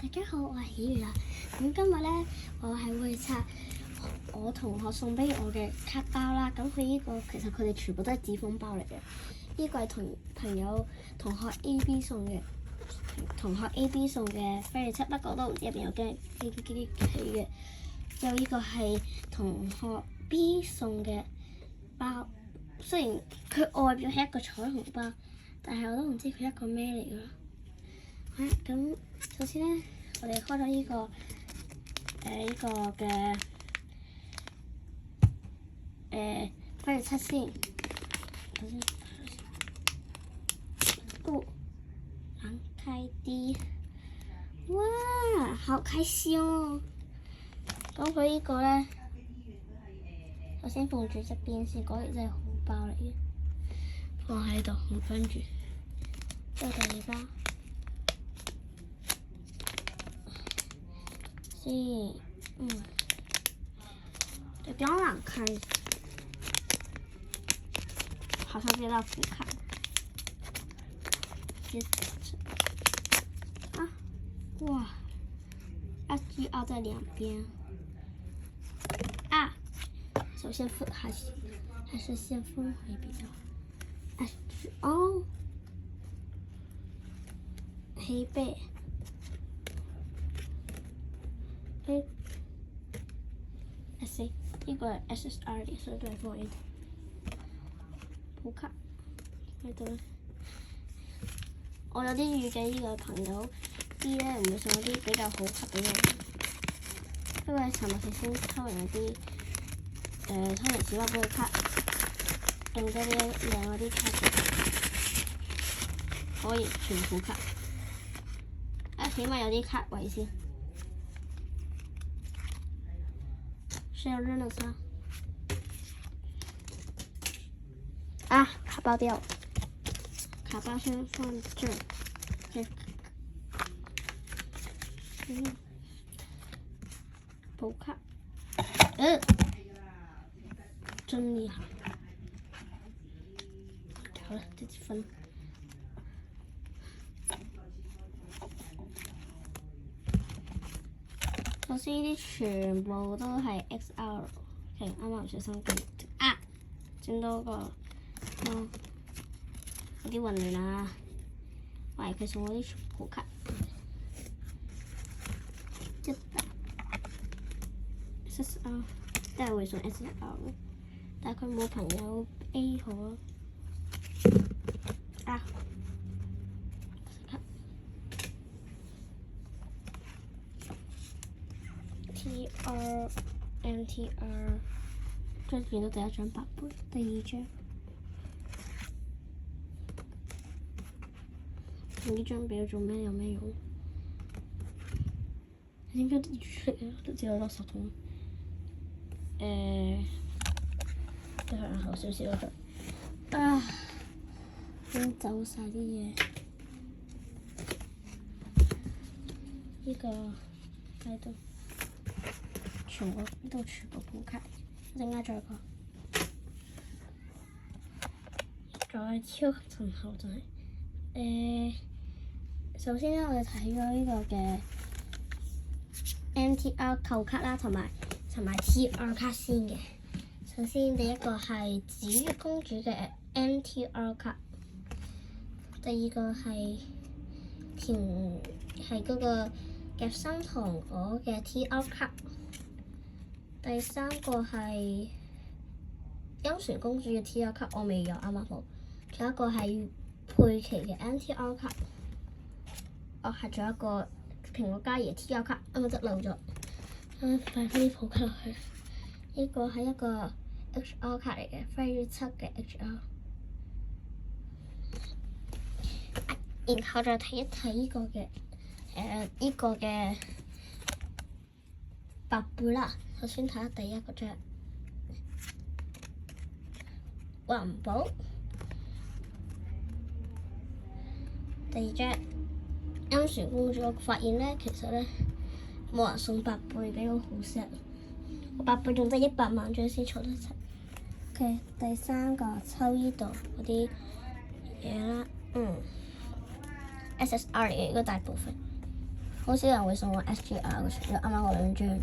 大家好，我係喜如啦。咁今日咧，我係會拆我同學送俾我嘅卡包啦。咁佢呢個其實佢哋全部都係紙封包嚟嘅。呢個係同學 A.B 送嘅，同學 A.B 送嘅飛利漆，不過都唔知入邊有啲企嘅。之後呢個係同學 B 送嘅包，雖然佢外表係一個彩虹包，但係我都唔知佢一個咩嚟㗎。咁首先咧，我哋開咗呢個嘅飛利漆先。首先，打開啲，哇，好開心哦！咁佢呢個咧，首先放住側邊先，嗰個真係好包嚟嘅，放喺度唔分住。之後第二包。比較難看，好像接到福卡，哇，SGR 在兩邊啊，首先還是先分回比較 SGR 黑背。呢個係 SSR 嘅，所以都係放喺度。普卡喺度咧，我有啲預計呢個朋友 B 咧唔會送嗰啲比較好卡俾我，因為尋日頭先抽人啲抽人小包嗰個卡，用咗呢兩嗰啲卡，可以全普卡。起碼有啲卡位先。是要扔了它啊！卡包掉了，卡包先放這兒。普卡，真厲害！好了，自己分。首先呢啲全部都係 XL， 啱啱唔小心整到個有啲混亂啊！喂，佢送我啲普卡，一打 SSR， 都係會送 SSR， 但係佢冇朋友 A 好啊。TR，MTR， 再見到第一張白杯，第二張，呢張俾我做咩？有咩用？點解跌出嚟啊？都只有垃圾桶。都係好少少得。拎走晒啲嘢。呢個喺度。呢度全部普卡，陣間再講。再超級層後就係首先咧，我哋睇咗呢個嘅 NTR 舊卡啦，同埋 TR 卡先嘅。首先第一個係紫月公主嘅 NTR 卡，第二個係嗰個夾心糖果嘅 TR 卡。第三個係甄選公主嘅 TR 卡，我未有啱啱好。仲有一個係佩奇嘅 NTR 卡，係仲有一個蘋果嘉怡 TR 卡，啱啱執漏咗。擺翻啲普卡落去。呢個係一個 HR 卡嚟嘅，飛利漆嘅 HR。然後再睇一睇呢個嘅白貝啦。首先睇下第一個張環保，第二張甄選公主。我發現咧，其實咧冇人送白貝俾我，好錫。我白貝仲得100萬張先湊得齊。OK， 第三個抽呢度嗰啲嘢啦，SSR 嘅應該大部分。好少人會送我 SGR 嘅，除咗啱啱嗰兩張。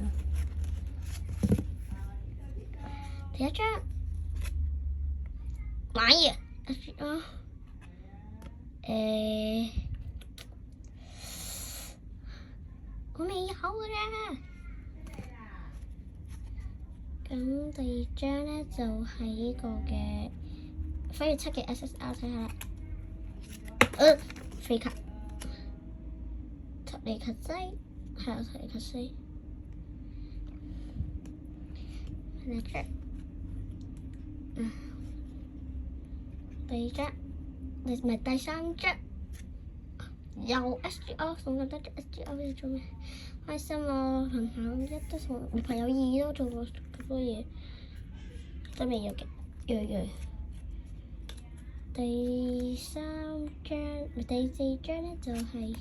第一張買嘢 SGR， 我未有㗎啫。咁第二張咧就係呢個嘅輝月7嘅 SSR， 睇下啦。飛卡，特尼克西，係啊，特尼克西。第二張，第二張，唔係第三張，又 SGR 送咁多張 SGR 要做咩？開心啊！朋友一都送，朋友二都做過咁多嘢，都未有嘅，第三張，第四張咧就係、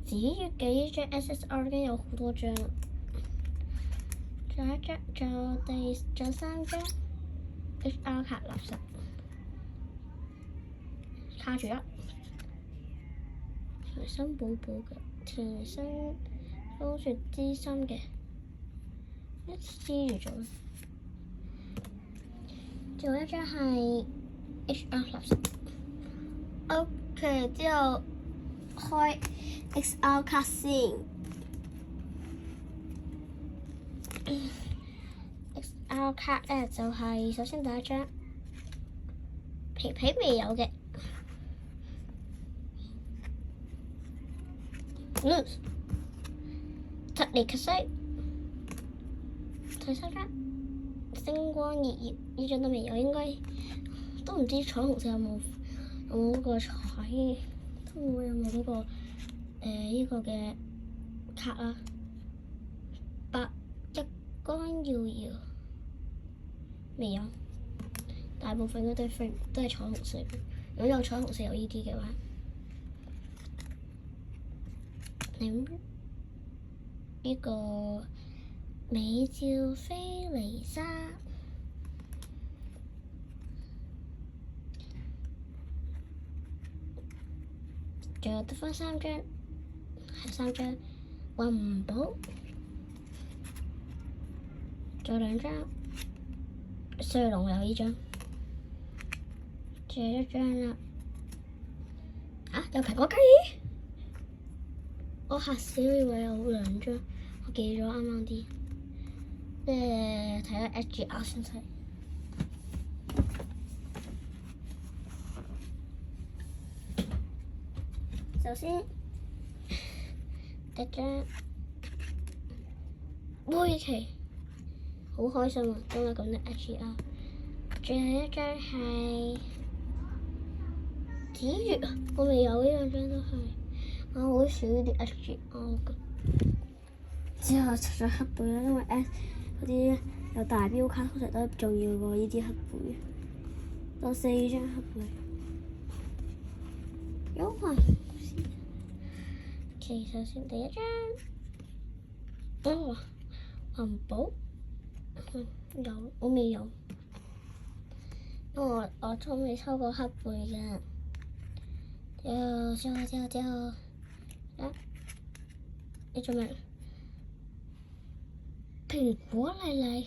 紫月嘅呢張 SSR 已經有好多張啦，仲有一張，仲有三張 HR 卡垃圾，卡住啦，甜心寶寶嘅。甜心風雪之心嘅一黐住咗，仲有一張係 HR 垃圾。OK， 之後開 XR 卡先。XR 卡咧就係、首先第一張皮皮未有嘅。特尼克西，第三張星光熱熱，呢張都未有，應該都唔知彩虹色有冇嗰個彩，都冇有冇嗰個呢個嘅卡啊。白日光耀耀未有，大部分都係彩虹色。如果有彩虹色有呢啲嘅話。呢個美照菲麗莎，仲有得返三張，係三張環保，仲有兩張瑞龍有呢張，仲有一張啦，有蘋果雞。我嚇死，以為有兩張，我記咗啱啱啲。睇下 SGR 先睇。首先，第一張杯旗，好開心啊！因為咁多 SGR。最後一張係紫月啊，我未有呢兩張都係。我好少呢啲 SGR 嘅，之後除咗黑背啦，因為 S 嗰啲有大標卡通常都重要過呢啲黑背。有4張黑背，有啊。其實先第一張，環保，有我未有，因為我都未抽過黑背嘅。之後。你做咩？蘋果麗麗，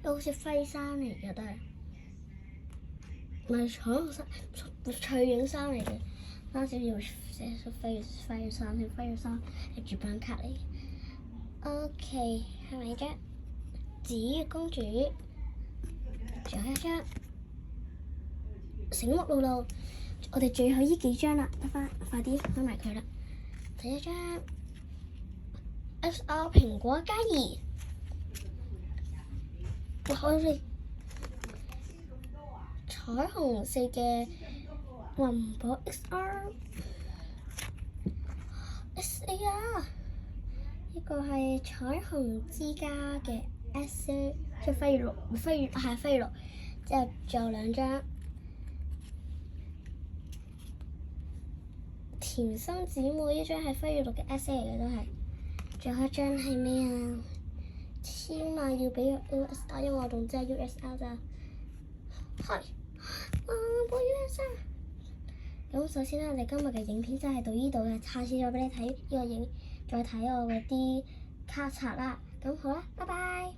好似輝衫嚟嘅都係，唔係彩虹衫，翠影衫嚟嘅。當時要寫出輝月衫，輝月衫係主板卡嚟嘅。OK， 係咪張紫月公主？仲有一張醒目露露。我哋最後呢幾張啦，得返，快啲開埋佢啦。第一張 XR 蘋果嘉怡，哇！我哋彩虹色嘅環保 XR SAR， 呢個係彩虹之家嘅 SAR， 即係輝月係輝月，之後仲有兩張。甜心姊妹呢張係輝月6嘅 S A 嚟嘅都係，仲有一張係咩啊？千萬要俾 USR， 因為我仲知係 USR 咋。係，冇 USR。咁首先咧，我哋今日嘅影片就係到呢度嘅，下次再俾你睇呢個影，再睇我嗰啲卡冊啦。咁好啦，拜拜。